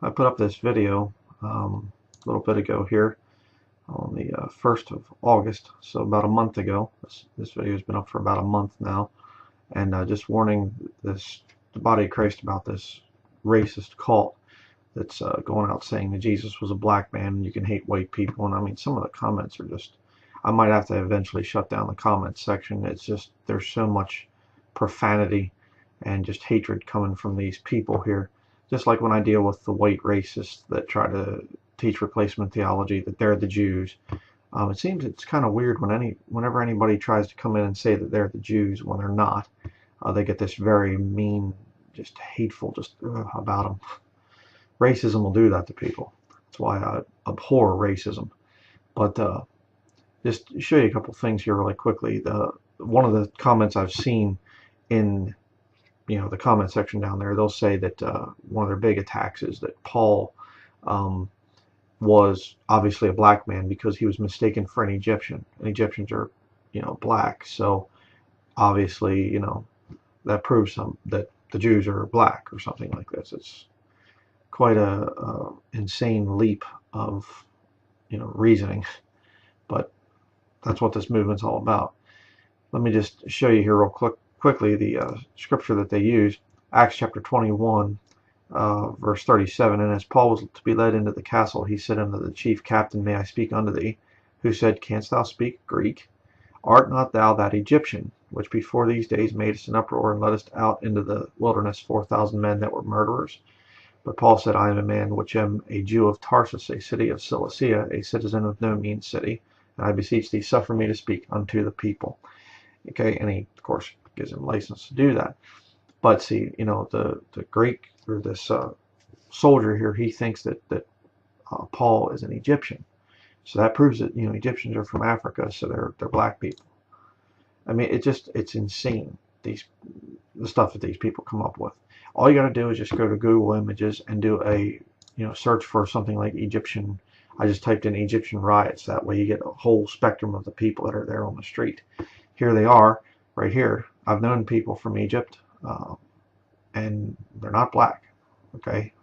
I put up this video a little bit ago here on the 1st of August, so about a month ago. This video has been up for about a month now, and just warning the body of Christ about this racist cult that's going out saying that Jesus was a black man and you can hate white people. And I mean, some of the comments are just, I might have to eventually shut down the comments section. It's just, there's so much profanity and just hatred coming from these people here. Just like when I deal with the white racists that try to teach replacement theology, that they're the Jews. It seems it's kind of weird whenever anybody tries to come in and say that they're the Jews when they're not. They get this very mean, just hateful, just about them. Racism will do that to people. That's why I abhor racism. But just to show you a couple things here really quickly. One of the comments I've seen in the comment section down there, they'll say that one of their big attacks is that Paul was obviously a black man because he was mistaken for an Egyptian. And Egyptians are, black. So obviously, that proves that the Jews are black or something like this. It's quite a insane leap of, reasoning. But that's what this movement's all about. Let me just show you here real quickly the scripture that they use. Acts chapter 21, verse 37. And as Paul was to be led into the castle, he said unto the chief captain, May I speak unto thee? Who said, Canst thou speak Greek? Art not thou that Egyptian, which before these days madest an uproar and leddest out into the wilderness 4,000 men that were murderers? But Paul said, I am a man which am a Jew of Tarsus, a city of Cilicia, a citizen of no mean city, and I beseech thee, suffer me to speak unto the people. Okay, and he, of course, gives him license to do that. But see, the Greek, or this soldier here, he thinks that Paul is an Egyptian. So that proves that, Egyptians are from Africa, so they're black people. I mean, it's insane, the stuff that these people come up with. All you got to do is just go to Google Images and do a, search for something like Egyptian. I just typed in Egyptian riots. That way you get a whole spectrum of the people that are there on the street. Here they are, right here. I've known people from Egypt, and they're not black, okay?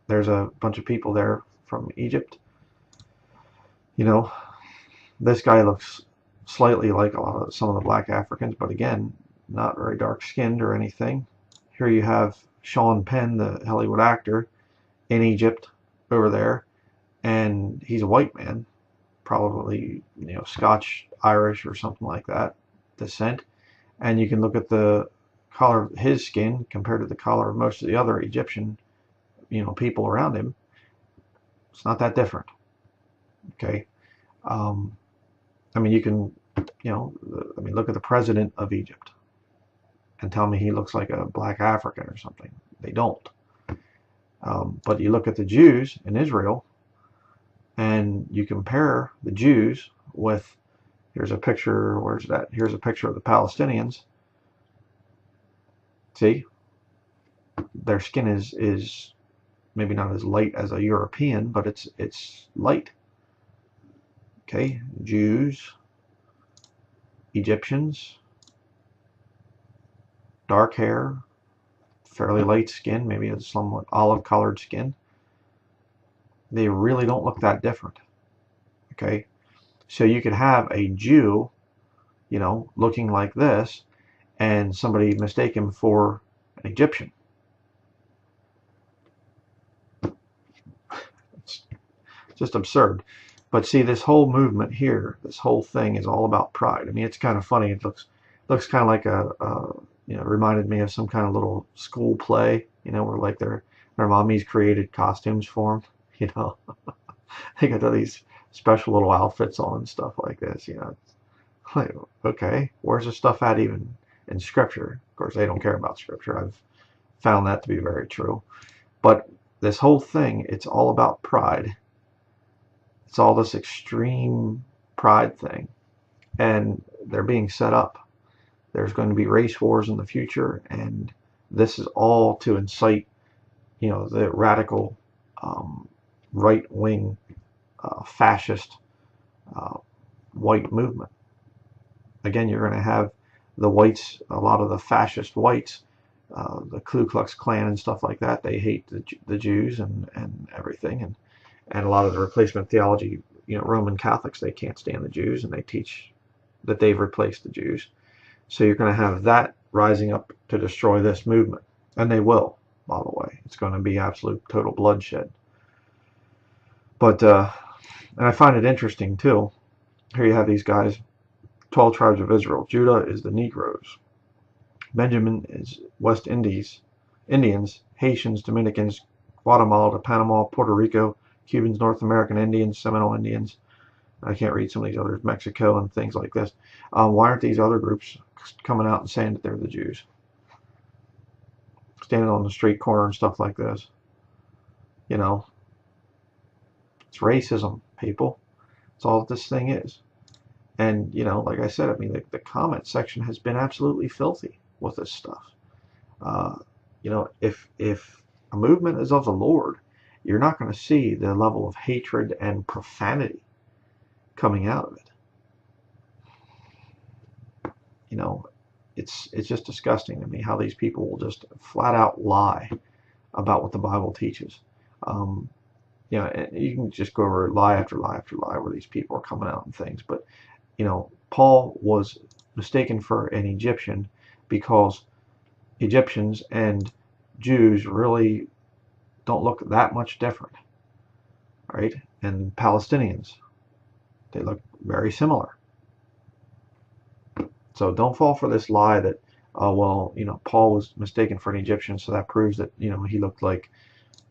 There's a bunch of people there from Egypt. This guy looks slightly like some of the black Africans, but again, not very dark skinned or anything. Here you have Sean Penn, the Hollywood actor, in Egypt over there, and he's a white man, probably Scotch, Irish, or something like that descent. And you can look at the color of his skin compared to the color of most of the other Egyptian people around him. It's not that different. Okay. I mean, you can look at the president of Egypt and tell me he looks like a black African or something. They don't. But you look at the Jews in Israel, and you compare the Jews with, here's a picture, where's that? Here's a picture of the Palestinians. See, their skin is maybe not as light as a European, but it's light. Okay, Jews, Egyptians, dark hair, fairly light skin, maybe a somewhat olive colored skin. They really don't look that different. Okay, so you could have a Jew, looking like this, and somebody mistake him for an Egyptian. It's just absurd. But see, this whole movement here, this whole thing is all about pride. I mean, it's kind of funny. It looks kind of like reminded me of some kind of little school play, where like their mommies created costumes for them, They got these special little outfits on and stuff like this, Like, okay, where's the stuff at even in Scripture? Of course, they don't care about Scripture. I've found that to be very true. But this whole thing, it's all about pride. It's all this extreme pride thing, and they're being set up. There's going to be race wars in the future, and this is all to incite, the radical right-wing fascist white movement. Again, you're going to have the whites, a lot of the fascist whites, the Ku Klux Klan and stuff like that. They hate the Jews and everything, and a lot of the replacement theology, Roman Catholics, they can't stand the Jews, and they teach that they've replaced the Jews. So you're going to have that rising up to destroy this movement, and they will, by the way. It's going to be absolute total bloodshed. But and I find it interesting too. Here you have these guys, 12 tribes of Israel. Judah is the Negroes. Benjamin is West Indians, Haitians, Dominicans, Guatemala to Panama, Puerto Rico, Cubans, North American Indians, Seminole Indians. I can't read some of these others, Mexico and things like this. Why aren't these other groups coming out and saying that they're the Jews? Standing on the street corner and stuff like this. It's racism, people. That's all that this thing is. And, like I said, I mean, the comment section has been absolutely filthy with this stuff. If a movement is of the Lord, you're not going to see the level of hatred and profanity coming out of it. It's just disgusting to me how these people will just flat out lie about what the Bible teaches. And you can just go over lie after lie after lie where these people are coming out and things. But, Paul was mistaken for an Egyptian because Egyptians and Jews really don't look that much different, right? And Palestinians, they look very similar. So don't fall for this lie that, Paul was mistaken for an Egyptian, so that proves that, he looked like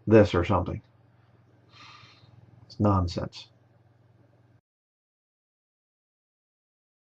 this or something. It's nonsense.